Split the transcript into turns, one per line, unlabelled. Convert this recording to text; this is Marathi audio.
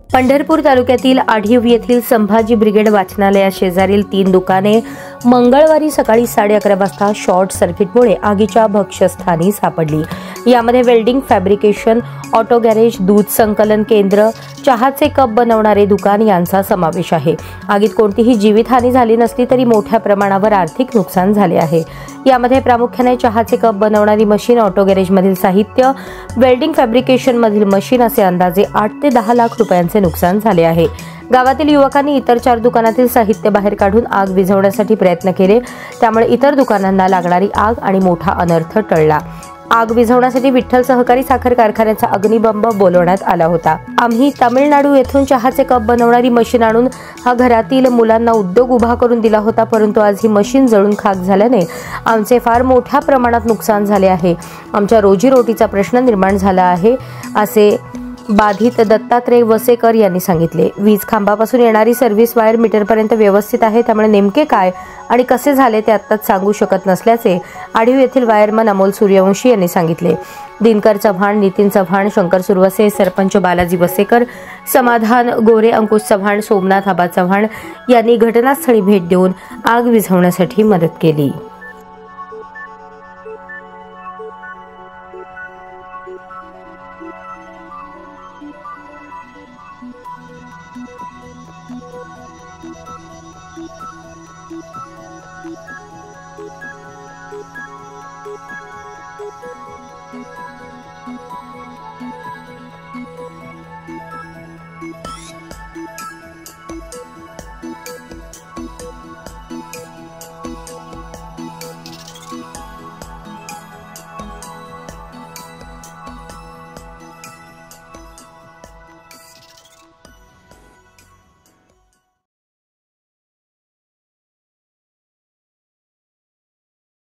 पंढरपूर तालुक्यातील आढीव येथील संभाजी ब्रिगेड वाचनालया शेजारील 3 दुकाने मंगळवारी सकाळी 11:30 वाजता शॉर्ट सर्किटमुळे आगीच्या भक्ष्यस्थानी सापडली। यामध्ये वेल्डिंग, फॅब्रिकेशन, ऑटो गॅरेज, दूध संकलन केंद्र, चहाचे कप बनवणारे दुकान यांचा समावेश आहे। आगीत कोणतीही जीवितहानी झाली नसली तरी मोठ्या प्रमाणावर आर्थिक नुकसान झाले आहे। यामध्ये प्रामुख्याने चहाचे कप बनवणारी मशीन, ऑटो गॅरेजमधील साहित्य, वेल्डिंग फॅब्रिकेशन मधील मशीन असे अंदाजे 8 ते 10 लाख रुपयांचे नुकसान झाले आहे। गावातील युवकांनी इतर 4 दुकानातील साहित्य बाहेर काढून आग विझवण्यासाठी प्रयत्न केले, त्यामुळे इतर दुकानांना लागणारी आग आणि मोठा अनर्थ टळला। आग विझवण्यासाठी विठ्ठल सहकारी साखर कारखान्याचा अग्निबंब बोलवण्यात आला होता। आम्ही तामिळनाडू येथून चहाचे कप बनवणारी मशीन आणून हा घरातील मुलांना उद्योग उभा करून दिला होता, परंतु आज ही मशीन जळून खाक झाल्याने आमचे फार मोठ्या प्रमाणात नुकसान झाले आहे। आमच्या रोजीरोटीचा प्रश्न निर्माण झाला आहे, असे बाधित दत्तात्रय वसेकर यांनी सांगितले। वीज खांबापासून येणारी सर्व्हिस वायर मीटरपर्यंत व्यवस्थित आहे, त्यामुळे नेमके काय आणि कसे झाले ते आत्ताच सांगू शकत नसल्याचे आढीव येथील वायरमन अमोल सूर्यवंशी यांनी सांगितले। दिनकर चव्हाण, नितीन चव्हाण, शंकर सुरवसे, सरपंच बालाजी वसेकर, समाधान गोरे, अंकुश चव्हाण, सोमनाथ आबा चव्हाण यांनी घटनास्थळी भेट देऊन आग विझवण्यासाठी मदत केली।